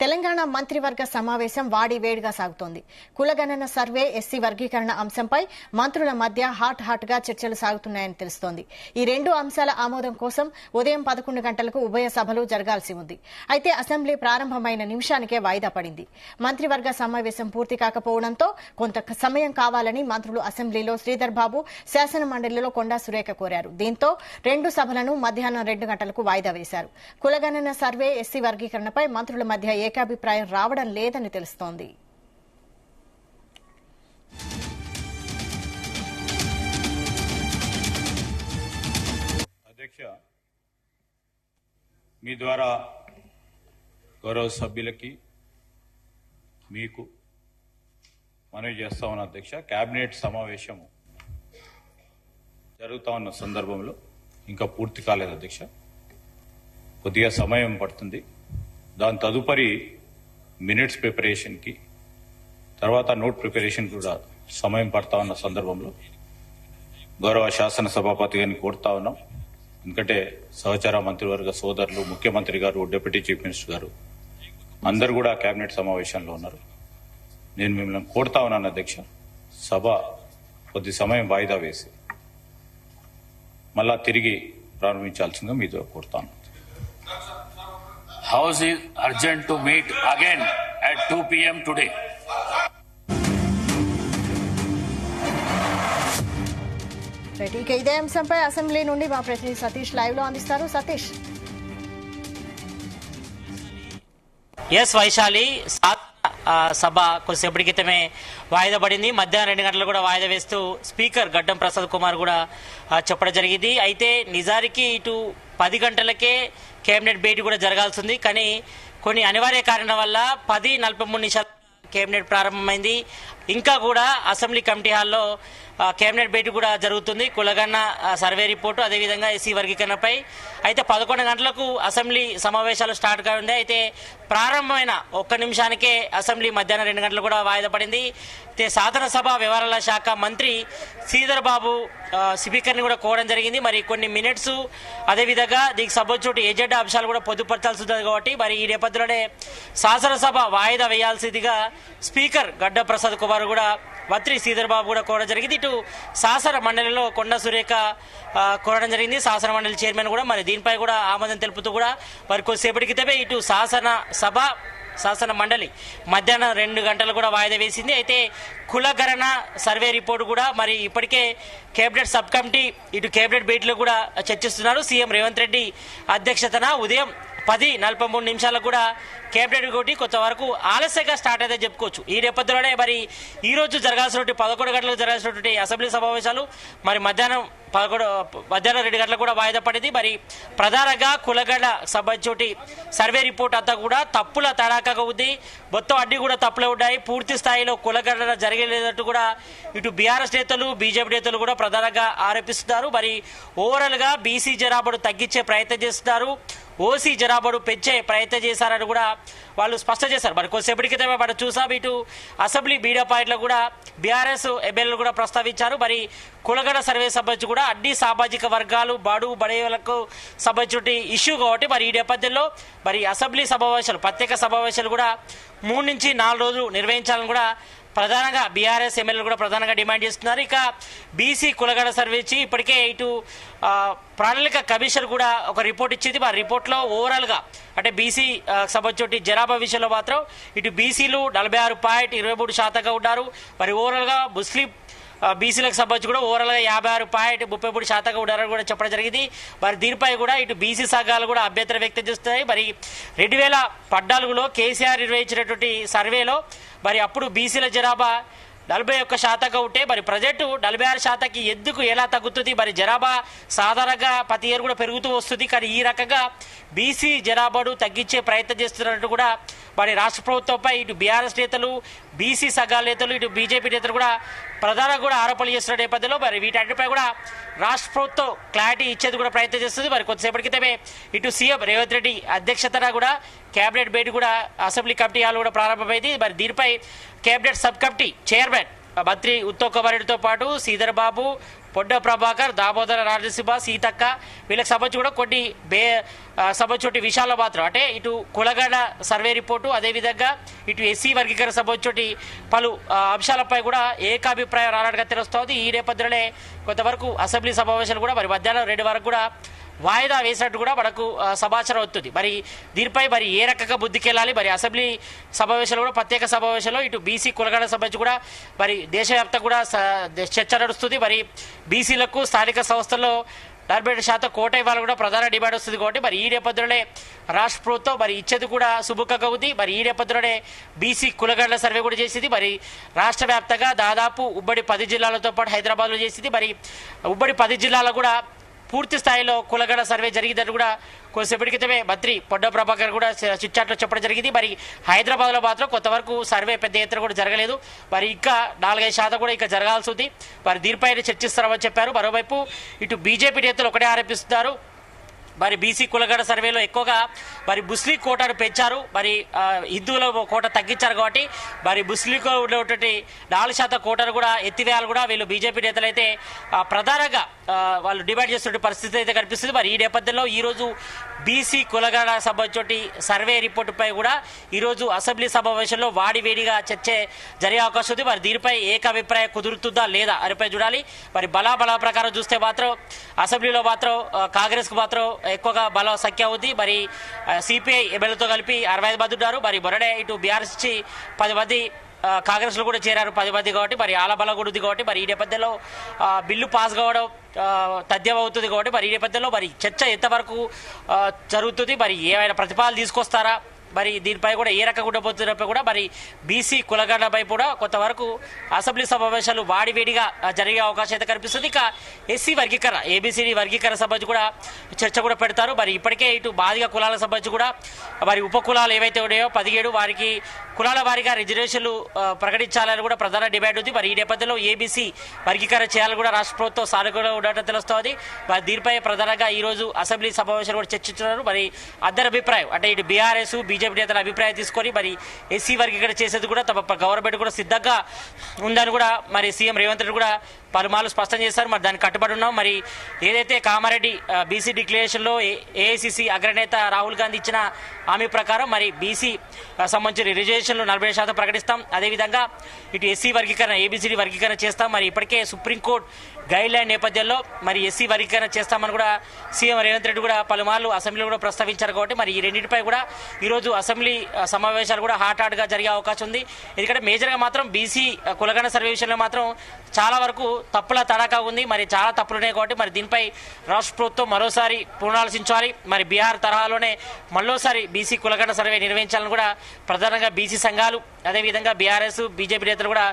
తెలంగాణ మంత్రివర్గ సమావేశం వాడివేడిగా సాగుతోంది. కులగణన సర్వే, ఎస్సీ వర్గీకరణ అంశంపై మంత్రుల మధ్య హాట్ గా చర్చలు సాగుతున్నాయని తెలుస్తోంది. ఈ రెండు అంశాల ఆమోదం కోసం ఉదయం 11 గంటలకు ఉభయ సభలు జరగాల్సి ఉంది. అయితే అసెంబ్లీ ప్రారంభమైన నిమిషానికే వాయిదా పడింది. మంత్రివర్గ సమావేశం పూర్తి కాకపోవడంతో కొంత సమయం కావాలని మంత్రులు అసెంబ్లీలో శ్రీధర్ బాబు, శాసన మండలిలో కొండా సురేఖ కోరారు. దీంతో రెండు సభలను మధ్యాహ్నం 2 గంటలకు వాయిదా వేశారు. కులగణన సర్వే, ఎస్సీ వర్గీకరణపై మంత్రుల మధ్య ఏకాభిప్రాయం రావడం లేదని తెలుస్తోంది. అధ్యక్ష, మీ ద్వారా గౌరవ సభ్యులకి మీకు మనవి చేస్తా ఉన్న అధ్యక్ష, కేబినెట్ సమావేశం జరుగుతా ఉన్న సందర్భంలో ఇంకా పూర్తి కాలేదు అధ్యక్ష. కొద్దిగా సమయం పడుతుంది. దాని తదుపరి మినిట్స్ ప్రిపరేషన్కి, తర్వాత నోట్ ప్రిపరేషన్ కూడా సమయం పడతా ఉన్న సందర్భంలో గౌరవ శాసన సభాపతి గారిని కోరుతా ఉన్నాం. ఎందుకంటే సహచార మంత్రివర్గ సోదరులు, ముఖ్యమంత్రి గారు, డిప్యూటీ చీఫ్ మినిస్టర్ గారు అందరు కూడా కేబినెట్ సమావేశంలో ఉన్నారు. నేను మిమ్మల్ని కోరుతా ఉన్నాను అధ్యక్ష, సభ కొద్ది సమయం వాయిదా వేసి మళ్ళా తిరిగి ప్రారంభించాల్సిందిగా మీతో కోరుతాను. House is urgent to meet again at 2 p.m. today. ఇక ఇదే అంశంపై అసెంబ్లీ నుండి మా ప్రతినిధి సతీష్ లైవ్ లో అందిస్తారు. సతీష్. ఎస్ వైశాలి, సభ కొద్దిసేపటి క్రితమే వాయిదా పడింది. మధ్యాహ్నం 2 గంటలు కూడా వాయిదా వేస్తూ స్పీకర్ గడ్డం ప్రసాద్ కుమార్ కూడా చెప్పడం జరిగింది. అయితే నిజానికి ఇటు 10 గంటలకే కేబినెట్ భేటీ కూడా జరగాల్సింది. కానీ కొన్ని అనివార్య కారణం వల్ల 10:43 కేబినెట్ ప్రారంభమైంది. ఇంకా కూడా అసెంబ్లీ కమిటీ హాల్లో కేబినెట్ భేటీ కూడా జరుగుతుంది. కులగన్న సర్వే రిపోర్టు, అదేవిధంగా ఎస్సీ వర్గీకరణపై. అయితే 11 గంటలకు అసెంబ్లీ సమావేశాలు స్టార్ట్ కానుంది. అయితే ప్రారంభమైన 1 నిమిషానికే అసెంబ్లీ మధ్యాహ్నం 2 గంటలు కూడా వాయిదా పడింది. అయితే శాసనసభ వ్యవహారాల శాఖ మంత్రి శ్రీధర్ బాబు స్పీకర్ని కూడా కోవడం జరిగింది. మరి కొన్ని మినిట్స్, అదేవిధంగా దీనికి సంబంధించిన ఏజెండా అంశాలు కూడా పొందుపరచాల్సి ఉంటుంది కాబట్టి మరి ఈ నేపథ్యంలోనే శాసనసభ వాయిదా వేయాల్సిందిగా స్పీకర్ గడ్డ ప్రసాద్ కుమార్ కూడా మంత్రి శ్రీధర్ బాబు కూడా కోరడం జరిగింది. ఇటు శాసన మండలిలో కొండా సురేఖ కోరడం జరిగింది, శాసన మండలి చైర్మన్ కూడా. మరి దీనిపై కూడా ఆమోదం తెలుపుతూ కూడా మరి కొద్దిసేపటి క్రితమే ఇటు శాసన మండలి మధ్యాహ్నం 2 గంటలు కూడా వాయిదా వేసింది. అయితే కులగణన సర్వే రిపోర్టు కూడా మరి ఇప్పటికే కేబినెట్ సబ్ కమిటీ ఇటు కేబినెట్ భేటీలో కూడా చర్చిస్తున్నారు. సీఎం రేవంత్ రెడ్డి అధ్యక్షతన ఉదయం 10:43 కూడా కేబినెట్ ఒకటి కొంతవరకు ఆలస్యంగా స్టార్ట్ అయితే చెప్పుకోవచ్చు. ఈ నేపథ్యంలోనే మరి ఈ రోజు జరగాల్సినటువంటి 11 గంటలకు జరగాల్సినటువంటి అసెంబ్లీ సమావేశాలు మరి మధ్యాహ్నం 2 గంటలకు కూడా వాయిదా పడింది. మరి ప్రధానంగా కులగణ సంబంధించి సర్వే రిపోర్ట్ అంతా కూడా తప్పుల తడాకగా ఉంది. మొత్తం అన్ని కూడా తప్పులే ఉన్నాయి. పూర్తి స్థాయిలో కులగణన జరగలేదట్టు కూడా ఇటు బీఆర్ఎస్ నేతలు, బీజేపీ నేతలు కూడా ప్రధానంగా ఆరోపిస్తున్నారు. మరి ఓవరాల్ గా బీసీ జనాభాను తగ్గించే ప్రయత్నం చేస్తున్నారు, ఓసీ జనాభాను పెంచే ప్రయత్నం చేశారని కూడా వాళ్ళు స్పష్టం చేశారు. మరి కొద్దిసేపటి క్రితమే మనం చూసాం, ఇటు అసెంబ్లీ మీడియా పాయింట్లో కూడా బీఆర్ఎస్ ఎమ్మెల్యేలు కూడా ప్రస్తావించారు. మరి కులగణ సర్వే సంబంధించి కూడా అన్ని సామాజిక వర్గాలు, బడుగు బడేలకు సంబంధించిన ఇష్యూ కాబట్టి మరి ఈ నేపథ్యంలో మరి అసెంబ్లీ సమావేశాలు, ప్రత్యేక సమావేశాలు కూడా 3 నుంచి 4 రోజులు నిర్వహించాలని కూడా ప్రధానంగా బీఆర్ఎస్ ఎమ్మెల్యేలు కూడా ప్రధానంగా డిమాండ్ చేస్తున్నారు. ఇక బీసీ కులగణ సర్వే ఇచ్చి ఇప్పటికే ఇటు ప్రణాళిక కమిషన్ కూడా ఒక రిపోర్ట్ ఇచ్చింది. ఆ రిపోర్ట్లో ఓవరాల్గా అంటే బీసీ సంబంధించిన జనాభా విషయంలో మాత్రం ఇటు బీసీలు 46.23% ఉన్నారు. మరి ఓవరాల్గా ముస్లిం బీసీలకు సంబంధించి కూడా ఓవరాల్గా 56.33% ఉన్నారని కూడా చెప్పడం జరిగింది. మరి దీనిపై కూడా ఇటు బీసీ సంఘాలు కూడా అభ్యంతరం వ్యక్తం చేస్తున్నాయి. మరి 2014లో కేసీఆర్ నిర్వహించినటువంటి సర్వేలో మరి అప్పుడు బీసీల జనాభా 41% ఉంటే మరి ప్రజెంట్ 46% ఎందుకు ఎలా తగ్గుతుంది? మరి జనాభా సాధారణంగా ప్రతి ఇయర్ కూడా పెరుగుతూ వస్తుంది. కానీ ఈ రకంగా బీసీ జనాభాను తగ్గించే ప్రయత్నం చేస్తున్నట్టు కూడా మరి రాష్ట్ర ప్రభుత్వంపై ఇటు బీఆర్ఎస్ నేతలు, బీసీ సంఘాల నేతలు, ఇటు బీజేపీ నేతలు కూడా ప్రధానంగా కూడా ఆరోపణలు చేస్తున్న నేపథ్యంలో మరి వీటన్నిటిపై కూడా రాష్ట్ర ప్రభుత్వం క్లారిటీ ఇచ్చేది కూడా ప్రయత్నం చేస్తుంది. మరి కొద్దిసేపటి క్రితమే ఇటు సీఎం రేవంత్ రెడ్డి అధ్యక్షతన కూడా కేబినెట్ భేటీ కూడా అసెంబ్లీ కమిటీ హాల్ కూడా ప్రారంభమైంది. మరి దీనిపై కేబినెట్ సబ్ కమిటీ చైర్మన్ మంత్రి ఉత్తమ్ కుమార్ రెడ్డితో పాటు శ్రీధర్ బాబు, పొడ్డ ప్రభాకర్, దామోదర రాజసింహ, సీతక్క వీళ్ళకి సంబంధించి కూడా కొన్ని సంబంధించి విషయాల మాత్రం అంటే ఇటు కులగడ సర్వే రిపోర్టు అదేవిధంగా ఇటు ఎస్సీ వర్గీకరణ సంబంధించి పలు అంశాలపై కూడా ఏకాభిప్రాయం రానట్టుగా తెలుస్తోంది. ఈ నేపథ్యంలోనే కొంతవరకు అసెంబ్లీ సమావేశాలు కూడా మరి మధ్యాహ్నం 2 వరకు కూడా వాయిదా వేసినట్టు కూడా మనకు సమాచారం అవుతుంది. మరి దీనిపై మరి ఏ రకంగా ముందుకెళ్ళాలి, మరి అసెంబ్లీ సమావేశాలు కూడా ప్రత్యేక సమావేశంలో ఇటు బీసీ కులగడకు సంబంధించి కూడా మరి దేశవ్యాప్తంగా కూడా చర్చ నడుస్తుంది. మరి బీసీలకు స్థానిక సంస్థల్లో 47% కోట ఇవ్వాలని కూడా ప్రధాన డిమాండ్ వస్తుంది కాబట్టి మరి ఈ నేపథ్యంలోనే రాష్ట్ర ప్రభుత్వం మరి ఇచ్చేది కూడా సుముఖంగా ఉంది. మరి ఈ నేపథ్యంలోనే బీసీ కులగడల సర్వే కూడా చేసింది. మరి రాష్ట్ర వ్యాప్తంగా దాదాపు ఉమ్మడి 10 జిల్లాలతో పాటు హైదరాబాద్లో చేసింది. మరి ఉమ్మడి 10 జిల్లాలో కూడా పూర్తి స్థాయిలో కులగడ సర్వే జరిగిందని కూడా కొద్దిసేపటి క్రితమే మంత్రి పొడ్డ ప్రభాకర్ కూడా చిట్చాట్లో చెప్పడం జరిగింది. మరి హైదరాబాద్లో మాత్రం కొంతవరకు సర్వే పెద్ద ఎత్తున కూడా జరగలేదు. మరి ఇంకా 4-5% కూడా ఇంకా జరగాల్సి ఉంది. మరి దీనిపైన చర్చిస్తారని చెప్పారు. మరోవైపు ఇటు బీజేపీ నేతలు ఒకటే ఆరోపిస్తున్నారు, మరి బీసీ కులగడ సర్వేలో ఎక్కువగా మరి ముస్లిం కోటాను పెంచారు, మరి హిందువుల కోట తగ్గించారు కాబట్టి మరి ముస్లింకు ఉన్నటువంటి 4% కోటను కూడా ఎత్తివేయాలి కూడా వీళ్ళు బీజేపీ నేతలు అయితే ప్రధానంగా వాళ్ళు డిమాండ్ చేస్తున్న పరిస్థితి అయితే కనిపిస్తుంది. మరి ఈ నేపథ్యంలో ఈరోజు బీసీ కులగడ సంబంధించి సర్వే రిపోర్టుపై కూడా ఈరోజు అసెంబ్లీ సమావేశంలో వాడివేడిగా చర్చ జరిగే అవకాశం ఉంది. మరి దీనిపై ఏకాభిప్రాయం కుదురుతుందా లేదా అనిపై చూడాలి. మరి బలా ప్రకారం చూస్తే మాత్రం అసెంబ్లీలో మాత్రం కాంగ్రెస్కు మాత్రం ఎక్కువగా బల సంఖ్య ఉంది. మరి సిపిఐ ఎమ్మెల్యేతో కలిపి 65 మంది ఉన్నారు. మరి మొన్ననే ఇటు బీఆర్ఎస్ నుంచి 10 మంది కాంగ్రెస్లో కూడా చేరారు 10 మంది కాబట్టి మరి ఆల బలం కూడా ఉంది కాబట్టి మరి ఈ నేపథ్యంలో బిల్లు పాస్ కావడం తథ్యం అవుతుంది కాబట్టి మరి ఈ నేపథ్యంలో మరి చర్చ ఎంతవరకు జరుగుతుంది, మరి ఏమైనా ప్రతిపాదనలు తీసుకొస్తారా, మరి దీనిపై కూడా ఏ రకంగా ఉండబోతున్నపై కూడా మరి బీసీ కులగడపై కూడా కొంతవరకు అసెంబ్లీ సమావేశాలు వాడివేడిగా జరిగే అవకాశం అయితే కనిపిస్తుంది. ఇక ఎస్సీ వర్గీకరణ ఏబిసిడి వర్గీకరణ సంబంధించి కూడా చర్చ కూడా పెడతారు. మరి ఇప్పటికే ఇటు బాధిక కులాలకు సంబంధించి కూడా మరి ఉప కులాలు ఏవైతే ఉన్నాయో 17 వారికి కులాల వారిగా రిజర్వేషన్లు ప్రకటించాలని కూడా ప్రధాన డిమాండ్ ఉంది. మరి ఈ నేపథ్యంలో ఏబీసీ వర్గీకరణ చేయాలని కూడా రాష్ట్ర ప్రభుత్వం సానుకూలంగా ఉండటం తెలుస్తోంది. మరి దీనిపై ప్రధానంగా ఈరోజు అసెంబ్లీ సమావేశాలు కూడా చర్చించున్నారు. మరి అందరి అభిప్రాయం అంటే ఇటు బీఆర్ఎస్ బీజేపీ నేతల అభిప్రాయం తీసుకొని మరి ఎస్సీ వర్గీకరణ చేసేది కూడా తమ గవర్నమెంట్ కూడా సిద్ధంగా ఉందని కూడా మరి సీఎం రేవంత్ రెడ్డి కూడా పలుమార్లు స్పష్టం చేశారు. మరి దానికి కట్టుబడి ఉన్నాం. మరి ఏదైతే కామారెడ్డి బీసీ డిక్లరేషన్లో ఏఐసిసి అగ్రనేత రాహుల్ గాంధీ ఇచ్చిన హామీ ప్రకారం మరి బీసీ సంబంధించిన రిజర్వేషన్లు 40% ప్రకటిస్తాం. అదేవిధంగా ఇటు ఎస్సీ వర్గీకరణ ఏబిసిడి వర్గీకరణ చేస్తాం. మరి ఇప్పటికే సుప్రీంకోర్టు గైడ్ లైన్ నేపథ్యంలో మరి ఎస్సీ వర్గీకరణ చేస్తామని కూడా సీఎం రేవంత్ రెడ్డి కూడా పలుమార్లు అసెంబ్లీలో కూడా ప్రస్తావించారు. కాబట్టి మరి ఈ రెండింటిపై కూడా ఈరోజు అసెంబ్లీ సమావేశాలు కూడా హాట్గా జరిగే అవకాశం ఉంది. ఎందుకంటే మేజర్గా మాత్రం బీసీ కులగణ సర్వే విషయంలో మాత్రం చాలా వరకు తప్పుల తడాకా ఉంది. మరి చాలా తప్పులు ఉన్నాయి కాబట్టి మరి దీనిపై రాష్ట్ర ప్రభుత్వం మరోసారి పునరాలోచించాలి. మరి బీహార్ తరహాలోనే మరోసారి బీసీ కులగణ సర్వే నిర్వహించాలని కూడా ప్రధానంగా బీసీ సంఘాలు అదేవిధంగా బీఆర్ఎస్ బీజేపీ నేతలు కూడా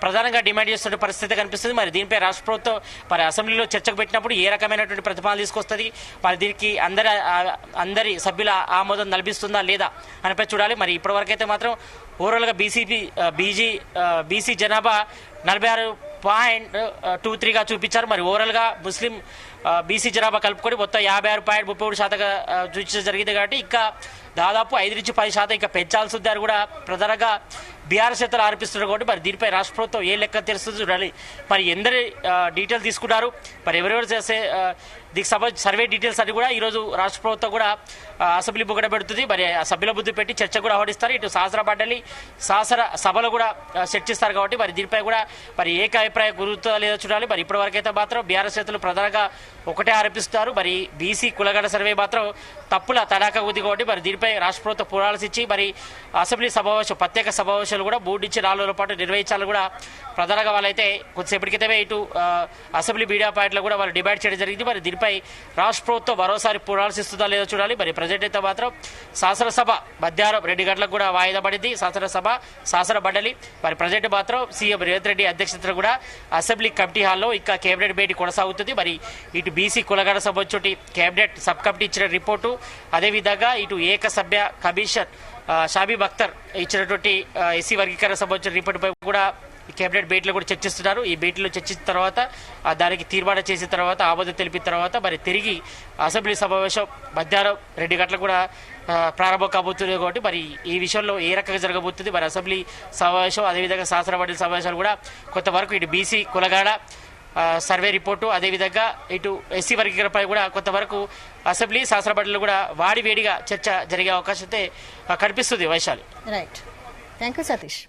ప్రధానంగా డిమాండ్ చేస్తున్న పరిస్థితి కనిపిస్తుంది. మరి దీనిపై రాష్ట్ర ప్రభుత్వం మరి అసెంబ్లీలో చర్చకు పెట్టినప్పుడు ఏ రకమైనటువంటి ప్రతిపాదన తీసుకొస్తుంది, మరి దీనికి అందరి సభ్యుల ఆమోదం లభిస్తుందా లేదా అనిపై చూడాలి. మరి ఇప్పటివరకైతే మాత్రం ఓవరాల్గా బీసీ జనాభా 46.23గా చూపించారు. మరి ఓవరాల్గా ముస్లిం బీసీ జనాభా కలుపుకొని మొత్తం 56.33%గా చూపించడం జరిగింది. కాబట్టి ఇంకా దాదాపు 5-10% ఇంకా పెంచాల్సి ఉందని కూడా ప్రధానంగా బీఆర్ఎస్ నేతలు ఆరోపిస్తున్నారు. కాబట్టి మరి దీనిపై రాష్ట్ర ప్రభుత్వం ఏ లెక్క తెలుస్తుంది చూడాలి. మరి ఎందరి డీటెయిల్ తీసుకున్నారు, మరి ఎవరెవరు చేసే దీనికి సంబంధించి సర్వే డీటెయిల్స్ అన్ని కూడా ఈరోజు రాష్ట్ర ప్రభుత్వం కూడా అసెంబ్లీ ముగ్గడ పెడుతుంది. మరి ఆ సభ్యుల బుద్ధి పెట్టి చర్చ కూడా ఆహ్వానిస్తారు. ఇటు శాసన మండలి శాసన సభలో కూడా చర్చిస్తారు. కాబట్టి మరి దీనిపై కూడా మరి ఏకాభిప్రాయం గురుతుందా లేదో చూడాలి. మరి ఇప్పటివరకు అయితే మాత్రం బీఆర్ఎస్ నేతలు ప్రధానంగా ఒకటే ఆరోపిస్తారు. మరి బీసీ కులగడ సర్వే మాత్రం తప్పుల తడాకా ఉంది. కాబట్టి మరి దీనిపై రాష్ట్ర ప్రభుత్వం పురాల్సించి మరి అసెంబ్లీ సమావేశం ప్రత్యేక సమావేశాలు కూడా 3-4 రోజుల పాటు నిర్వహించాలని కూడా ప్రధానంగా వాళ్ళైతే కొద్దిసేపటి క్రితమే ఇటు అసెంబ్లీ మీడియా పాయింట్లో కూడా వాళ్ళు డిమాండ్ చేయడం జరిగింది. మరి దీనిపై రాష్ట్ర ప్రభుత్వం మరోసారి పునరాలోచిస్తుందా లేదో చూడాలి. మరి ప్రజెంట్ అయితే మాత్రం శాసనసభ మధ్యాహ్నం 2 గంటలకు కూడా వాయిదా పడింది. శాసనసభ శాసన మండలి మరి ప్రజెంట్ మాత్రం సీఎం రేవంత్ రెడ్డి అధ్యక్షతన కూడా అసెంబ్లీ కమిటీ హాల్లో ఇంకా కేబినెట్ భేటీ కొనసాగుతుంది. మరి ఇటు బీసీ కులగడ సంబంధించి కేబినెట్ సబ్ కమిటీ ఇచ్చిన రిపోర్టు అదేవిధంగా ఇటు ఏకసభ్య కమిషన్ షాబీబ్ అఖ్తర్ ఇచ్చినటువంటి ఎస్సీ వర్గీకరణ సంబంధించిన రిపోర్టుపై కూడా కేబినెట్ భేటీలో కూడా చర్చిస్తున్నారు. ఈ భేటీలో చర్చించిన తర్వాత దానికి తీర్మానం చేసిన తర్వాత ఆమోదం తెలిపిన తర్వాత మరి తిరిగి అసెంబ్లీ సమావేశం మధ్యాహ్నం 2 గంటలకు కూడా ప్రారంభం కాబోతుంది. కాబట్టి మరి ఈ విషయంలో ఏ రకంగా జరగబోతుంది, మరి అసెంబ్లీ సమావేశం అదేవిధంగా శాసన మండలి సమావేశాలు కూడా కొంతవరకు ఇటు బీసీ కులగాడ సర్వే రిపోర్టు, అదేవిధంగా ఇటు ఎస్సీ వర్గీకరణపై కూడా కొంతవరకు అసెంబ్లీ శాసనమండలిలో కూడా వాడివేడిగా చర్చ జరిగే అవకాశం అయితే కనిపిస్తుంది. Vaishali. Right, thank you Satish.